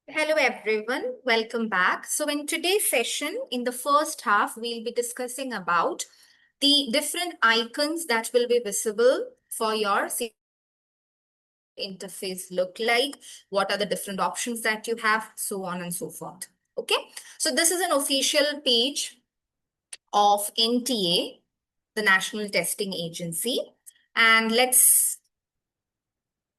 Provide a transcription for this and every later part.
Hello everyone, welcome back. So in today's session, in the first half, we'll be discussing about the different icons that will be visible for your interface look like, what are the different options that you have, so on and so forth. Okay, so this is an official page of NTA, the National Testing Agency, and let's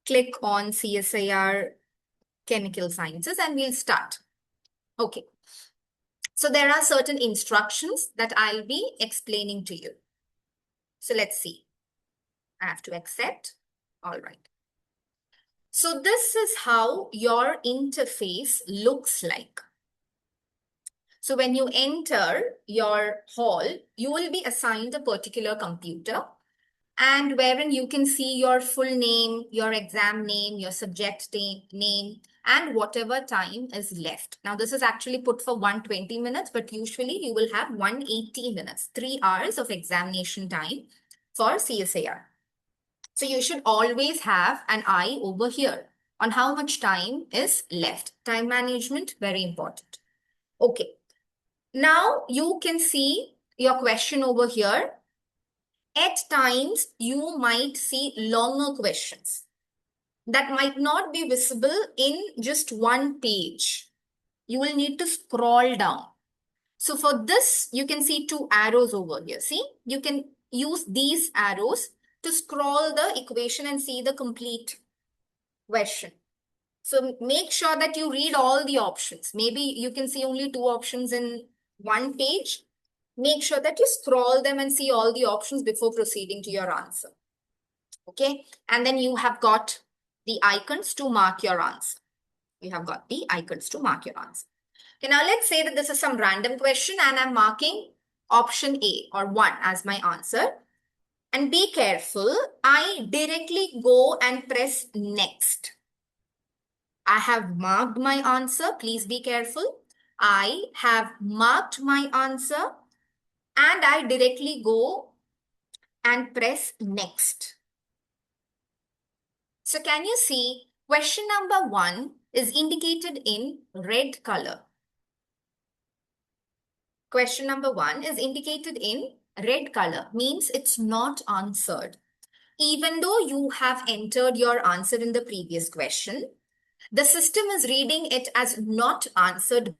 click on CSIR Chemical Sciences and we'll start. Okay. So there are certain instructions that I'll be explaining to you. So let's see. I have to accept. All right. So this is how your interface looks like. So when you enter your hall, you will be assigned a particular computer and wherein you can see your full name, your exam name, your subject name, and whatever time is left. Now, this is actually put for 120 minutes, but usually you will have 180 minutes, 3 hours of examination time for CSIR. So you should always have an eye over here on how much time is left. Time management, very important. Okay. Now you can see your question over here. At times, you might see longer questions that might not be visible in just one page. You will need to scroll down. So for this, you can see two arrows over here. See, you can use these arrows to scroll the equation and see the complete question. So make sure that you read all the options. Maybe you can see only two options in one page. Make sure that you scroll them and see all the options before proceeding to your answer. Okay, and then you have got the icons to mark your answer. You have got the icons to mark your answer. Okay, now let's say that this is some random question and I'm marking option A or 1 as my answer. And be careful, I directly go and press next. I have marked my answer. Please be careful. I have marked my answer and I directly go and press next. So can you see question number 1 is indicated in red color. Question number 1 is indicated in red color, means it's not answered. Even though you have entered your answer in the previous question, the system is reading it as not answered.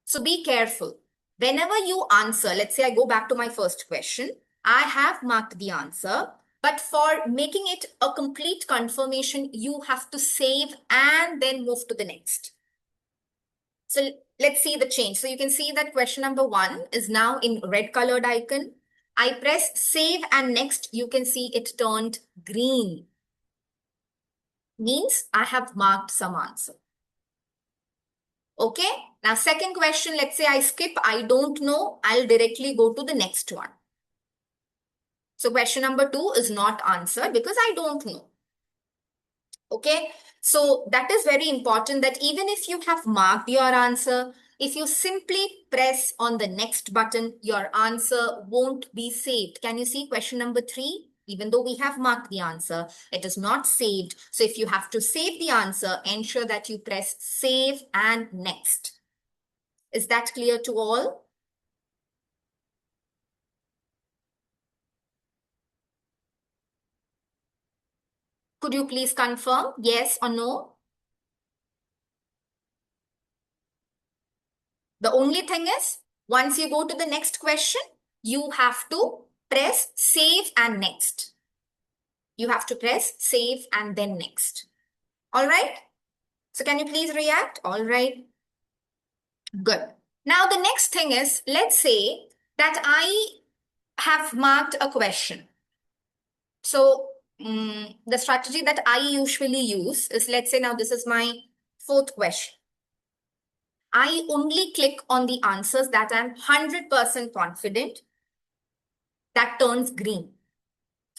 So be careful. Whenever you answer, let's say I go back to my first question, I have marked the answer, but for making it a complete confirmation, you have to save and then move to the next. So let's see the change. So you can see that question number 1 is now in red colored icon. I press save and next, you can see it turned green. Means I have marked some answer. Okay. Now, second question, let's say I skip, I don't know, I'll directly go to the next one. So question number 2 is not answered because I don't know. Okay. So that is very important that even if you have marked your answer, if you simply press on the next button, your answer won't be saved. Can you see question number 3? Even though we have marked the answer, it is not saved. So if you have to save the answer, ensure that you press save and next. Is that clear to all? Could you please confirm yes or no? The only thing is, once you go to the next question, you have to press save and next. You have to press save and then next. All right. So can you please react? All right. Good. Now the next thing is, let's say that I have marked a question. So the strategy that I usually use is, let's say now this is my fourth question. I only click on the answers that I'm 100% confident that turns green.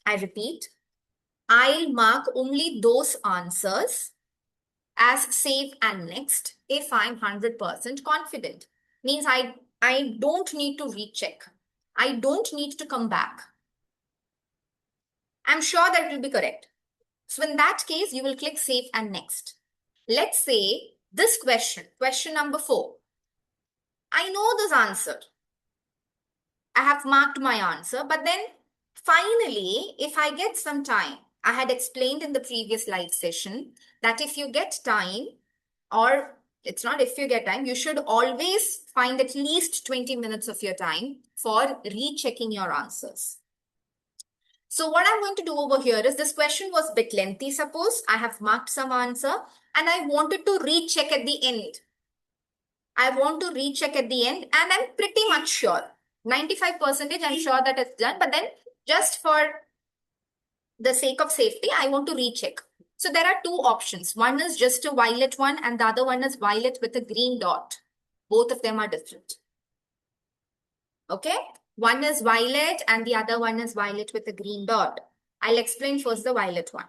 I repeat, I'll mark only those answers as save and next if I'm 100% confident. Means I don't need to recheck. I don't need to come back. I'm sure that will be correct. So in that case, you will click save and next. Let's say this question number 4. I know this answer. I have marked my answer, but then finally, if I get some time, I had explained in the previous live session that if you get time, or it's not if you get time, you should always find at least 20 minutes of your time for rechecking your answers. So what I'm going to do over here is, this question was a bit lengthy. Suppose I have marked some answer and I wanted to recheck at the end. I want to recheck at the end, and I'm pretty much sure, 95% I'm sure that it's done, but then just for the sake of safety, I want to recheck. So there are two options. One is just a violet one and the other one is violet with a green dot. Both of them are different. Okay? One is violet and the other one is violet with a green dot. I'll explain first the violet one.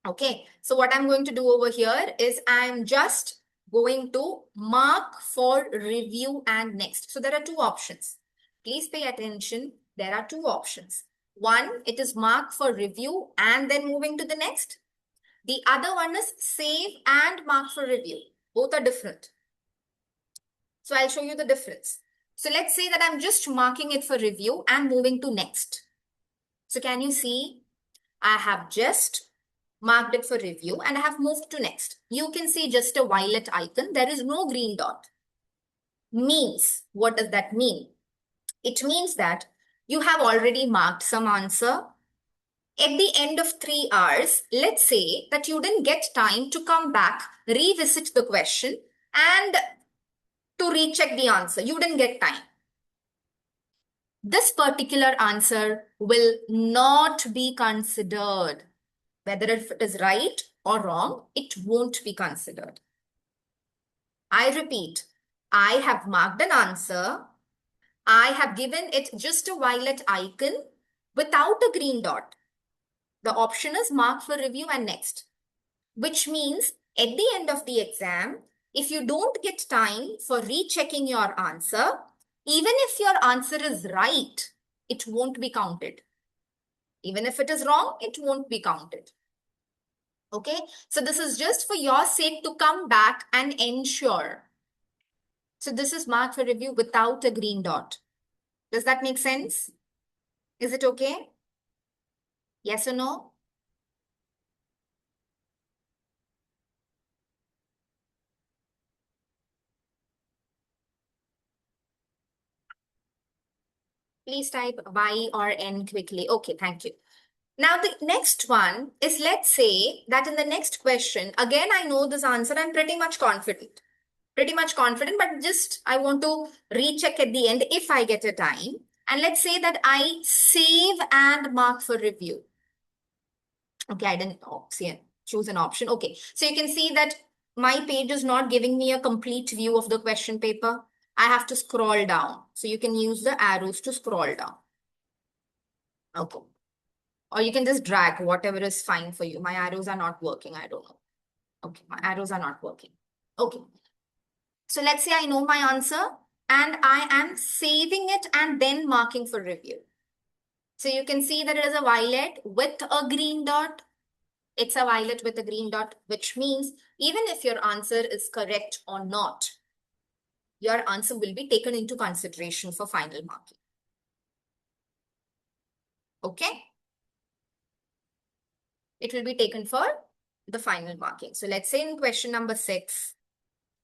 Okay, so what I'm going to do over here is I'm just going to mark for review and next. So there are two options. Please pay attention. There are two options. One, it is mark for review and then moving to the next. The other one is save and mark for review. Both are different. So I'll show you the difference. So let's say that I'm just marking it for review and moving to next. So can you see? I have just marked it for review and I have moved to next. You can see just a violet icon. There is no green dot. Means, what does that mean? It means that you have already marked some answer. At the end of 3 hours, let's say that you didn't get time to come back, revisit the question and to recheck the answer. You didn't get time. This particular answer will not be considered. Whether if it is right or wrong, it won't be considered. I repeat, I have marked an answer. I have given it just a violet icon without a green dot. The option is mark for review and next, which means at the end of the exam, if you don't get time for rechecking your answer, even if your answer is right, it won't be counted. Even if it is wrong, it won't be counted. Okay, so this is just for your sake to come back and ensure. So this is marked for review without a green dot. Does that make sense? Is it okay? Yes or no? Please type Y or N quickly. Okay, thank you. Now the next one is, let's say that in the next question, again, I know this answer, I'm pretty much confident. But just I want to recheck at the end if I get a time. And let's say that I save and mark for review. Okay, I didn't choose an option. Okay, so you can see that my page is not giving me a complete view of the question paper. I have to scroll down. So you can use the arrows to scroll down. Okay. Or you can just drag, whatever is fine for you. My arrows are not working. I don't know. Okay, my arrows are not working. Okay. So let's say I know my answer and I am saving it and then marking for review. So you can see that it is a violet with a green dot. It's a violet with a green dot, which means even if your answer is correct or not, your answer will be taken into consideration for final marking. Okay? It will be taken for the final marking. So let's say in question number 6,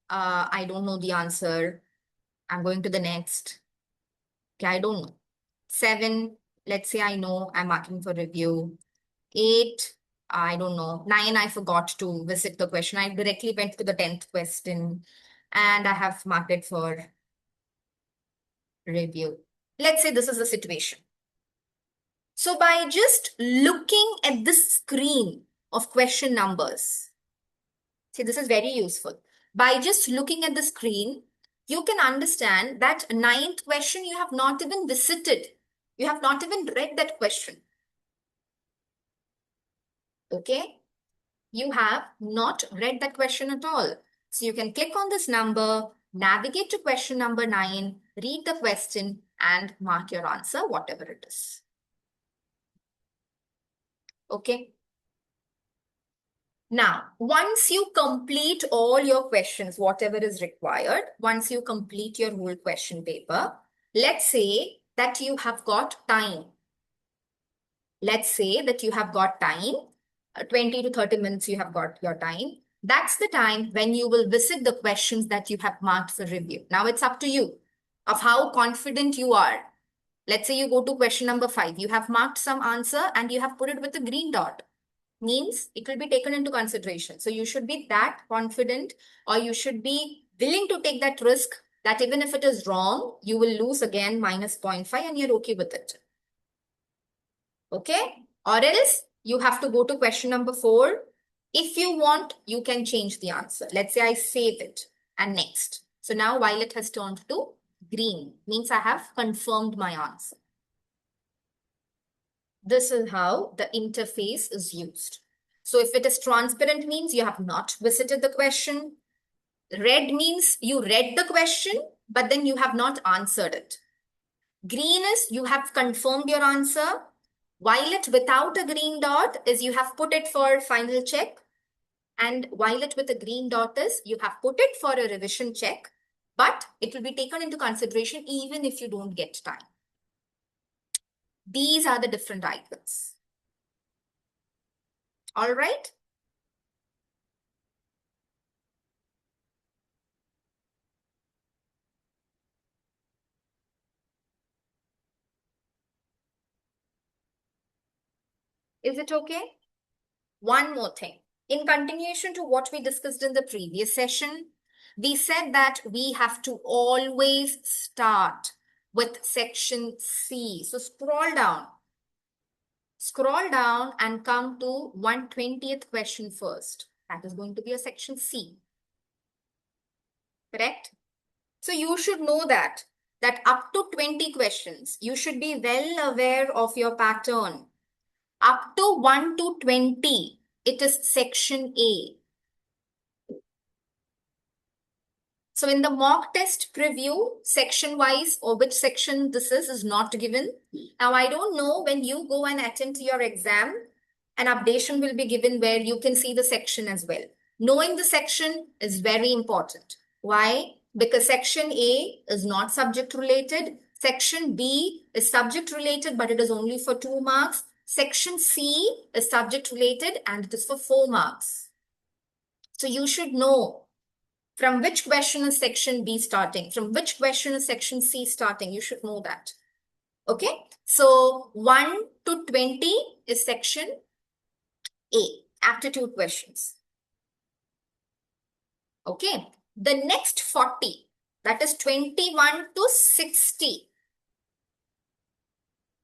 I don't know the answer. I'm going to the next. Okay, I don't know. 7, let's say I know, I'm marking for review. 8, I don't know. 9, I forgot to visit the question. I directly went to the 10th question and I have marked it for review. Let's say this is the situation. So by just looking at this screen of question numbers, see, this is very useful. By just looking at the screen, you can understand that 9th question you have not even visited. You have not even read that question. Okay? You have not read that question at all. So you can click on this number, navigate to question number 9, read the question and mark your answer, whatever it is. Okay. Now, once you complete all your questions, whatever is required, once you complete your whole question paper, let's say that you have got time. Let's say that you have got time, 20 to 30 minutes you have got your time. That's the time when you will visit the questions that you have marked for review. Now it's up to you of how confident you are. Let's say you go to question number 5. You have marked some answer and you have put it with a green dot. Means it will be taken into consideration. So you should be that confident, or you should be willing to take that risk that even if it is wrong, you will lose again minus 0.5 and you're okay with it. Okay? Or else you have to go to question number 4. If you want, you can change the answer. Let's say I save it and next. So now violet has turned to green, means I have confirmed my answer. This is how the interface is used. So if it is transparent means you have not visited the question. Red means you read the question, but then you have not answered it. Green is you have confirmed your answer. Violet without a green dot is you have put it for final check. And violet with a green dot is you have put it for a revision check, but it will be taken into consideration even if you don't get time. These are the different icons. All right. Is it okay? One more thing. In continuation to what we discussed in the previous session, we said that we have to always start with section C. So scroll down. Scroll down and come to 120th question first. That is going to be a section C. Correct? So you should know that up to 20 questions, you should be well aware of your pattern. Up to 1 to 20, it is section A. So in the mock test preview, section wise or which section this is not given. Now I don't know, when you go and attempt your exam, an updation will be given where you can see the section as well. Knowing the section is very important. Why? Because section A is not subject related. Section B is subject related, but it is only for 2 marks. Section C is subject related and it is for 4 marks. So you should know from which question is section B starting, from which question is section C starting. You should know that. Okay. So 1 to 20 is section A, aptitude questions. Okay. The next 40, that is 21 to 60.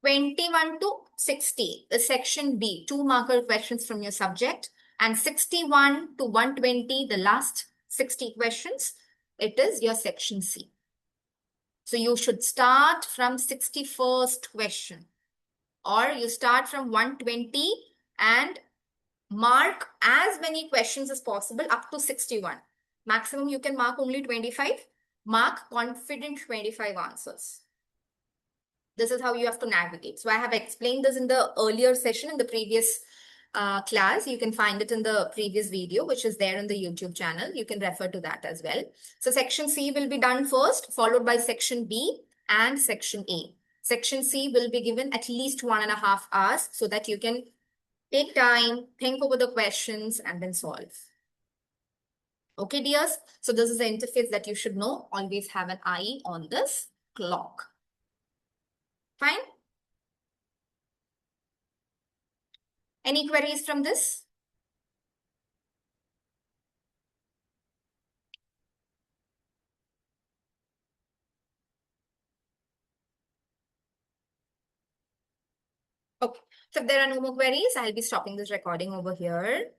21 to 60 is section B, 2 marker questions from your subject. And 61 to 120, the last 60 questions, it is your section C. So you should start from 61st question, or you start from 120 and mark as many questions as possible up to 61. Maximum you can mark only 25. Mark confident 25 answers. This is how you have to navigate. So I have explained this in the earlier session, in the previous class. You can find it in the previous video, which is there on the YouTube channel. You can refer to that as well. So section C will be done first, followed by section B and section A. Section C will be given at least 1.5 hours so that you can take time, think over the questions, and then solve. Okay, dears. So this is the interface that you should know. Always have an eye on this clock. Fine. Any queries from this? Okay, so if there are no more queries, I'll be stopping this recording over here.